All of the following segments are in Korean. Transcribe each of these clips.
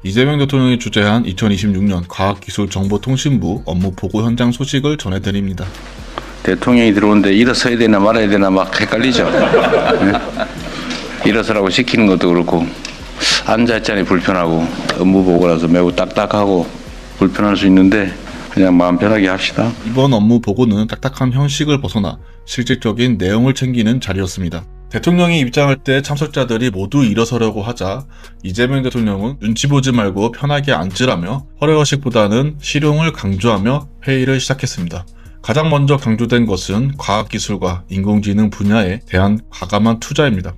이재명 대통령이 주재한 2026년 과학기술정보통신부 업무 보고 현장 소식을 전해드립니다. 대통령이 들어오는데 일어서야 되나 말아야 되나 막 헷갈리죠. 네? 일어서라고 시키는 것도 그렇고 앉아있자니 불편하고 업무 보고라서 매우 딱딱하고 불편할 수 있는데 그냥 마음 편하게 합시다. 이번 업무 보고는 딱딱한 형식을 벗어나 실질적인 내용을 챙기는 자리였습니다. 대통령이 입장할 때 참석자들이 모두 일어서려고 하자 이재명 대통령은 눈치 보지 말고 편하게 앉으라며 허례허식보다는 실용을 강조하며 회의를 시작했습니다. 가장 먼저 강조된 것은 과학기술과 인공지능 분야에 대한 과감한 투자입니다.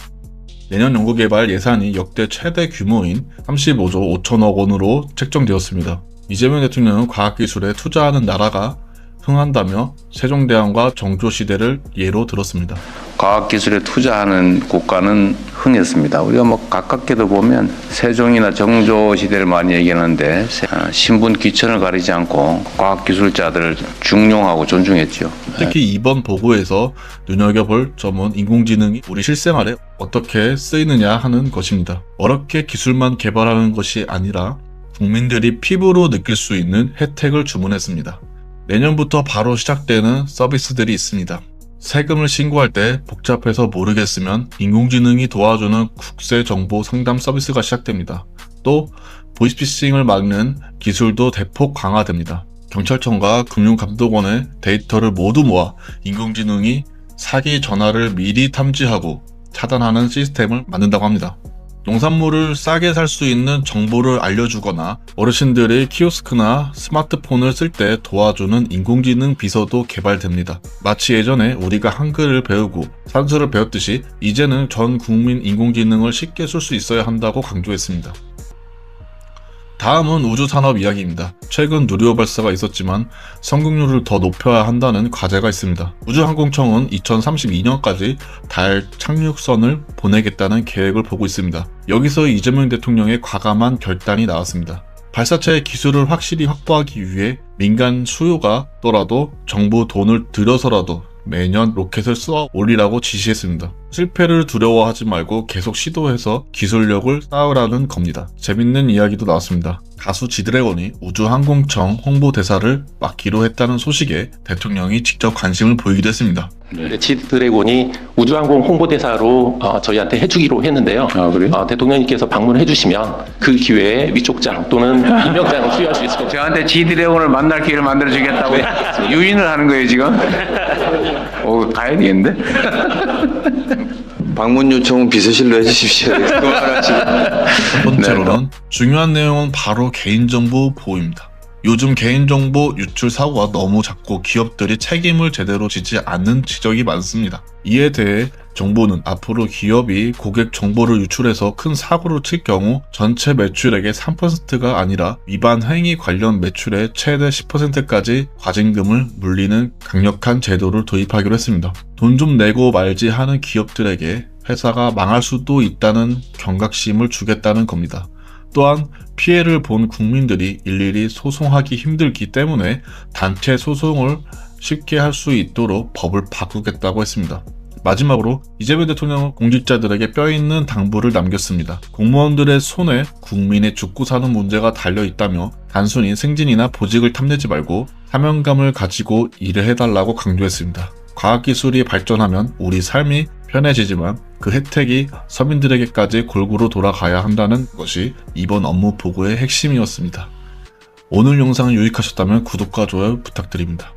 내년 연구개발 예산이 역대 최대 규모인 35조 5천억 원으로 책정되었습니다. 이재명 대통령은 과학기술에 투자하는 나라가 흥한다며 세종대왕과 정조시대를 예로 들었습니다. 과학기술에 투자하는 국가는 흥했습니다. 우리가 뭐 가깝게도 보면 세종이나 정조시대를 많이 얘기하는데 신분 귀천을 가리지 않고 과학기술자들을 중용하고 존중했죠. 특히 이번 보고에서 눈여겨볼 점은 인공지능이 우리 실생활에 어떻게 쓰이느냐 하는 것입니다. 어렵게 기술만 개발하는 것이 아니라 국민들이 피부로 느낄 수 있는 혜택을 주문했습니다. 내년부터 바로 시작되는 서비스들이 있습니다. 세금을 신고할 때 복잡해서 모르겠으면 인공지능이 도와주는 국세정보 상담 서비스가 시작됩니다. 또 보이스피싱을 막는 기술도 대폭 강화됩니다. 경찰청과 금융감독원의 데이터를 모두 모아 인공지능이 사기 전화를 미리 탐지하고 차단하는 시스템을 만든다고 합니다. 농산물을 싸게 살 수 있는 정보를 알려주거나 어르신들이 키오스크나 스마트폰을 쓸 때 도와주는 인공지능 비서도 개발됩니다. 마치 예전에 우리가 한글을 배우고 산수를 배웠듯이 이제는 전 국민 인공지능을 쉽게 쓸 수 있어야 한다고 강조했습니다. 다음은 우주산업 이야기입니다. 최근 누리호 발사가 있었지만 성공률을 더 높여야 한다는 과제가 있습니다. 우주항공청은 2032년까지 달 착륙선을 보내겠다는 계획을 보고 있습니다. 여기서 이재명 대통령의 과감한 결단이 나왔습니다. 발사체의 기술을 확실히 확보하기 위해 민간 수요가 떠라도 정부 돈을 들여서라도 매년 로켓을 쏘아 올리라고 지시했습니다. 실패를 두려워하지 말고 계속 시도해서 기술력을 쌓으라는 겁니다. 재밌는 이야기도 나왔습니다. 가수 지드래곤이 우주항공청 홍보대사를 맡기로 했다는 소식에 대통령이 직접 관심을 보이기도 했습니다. 네, 지드래곤이 우주항공 홍보대사로 저희한테 해주기로 했는데요. 그래요? 대통령님께서 방문해 주시면 그 기회에 위촉장 또는 임명장을 수여할 수 있을 것 같아요. 저한테 지드래곤을 만날 기회를 만들어주겠다고 유인을 하는 거예요 지금? 가야 되겠는데? 방문 요청은 비서실로 해주십시오. 첫 번째로는 중요한 내용은 바로 개인정보 보호입니다. 요즘 개인정보 유출 사고가 너무 잦고 기업들이 책임을 제대로 지지 않는 지적이 많습니다. 이에 대해 정부는 앞으로 기업이 고객 정보를 유출해서 큰 사고를 칠 경우 전체 매출액의 3%가 아니라 위반 행위 관련 매출의 최대 10%까지 과징금을 물리는 강력한 제도를 도입하기로 했습니다. 돈 좀 내고 말지 하는 기업들에게 회사가 망할 수도 있다는 경각심을 주겠다는 겁니다. 또한 피해를 본 국민들이 일일이 소송하기 힘들기 때문에 단체 소송을 쉽게 할 수 있도록 법을 바꾸겠다고 했습니다. 마지막으로 이재명 대통령은 공직자들에게 뼈있는 당부를 남겼습니다. 공무원들의 손에 국민의 죽고 사는 문제가 달려있다며 단순히 승진이나 보직을 탐내지 말고 사명감을 가지고 일을 해달라고 강조했습니다. 과학기술이 발전하면 우리 삶이 편해지지만 그 혜택이 서민들에게까지 골고루 돌아가야 한다는 것이 이번 업무 보고의 핵심이었습니다. 오늘 영상이 유익하셨다면 구독과 좋아요 부탁드립니다.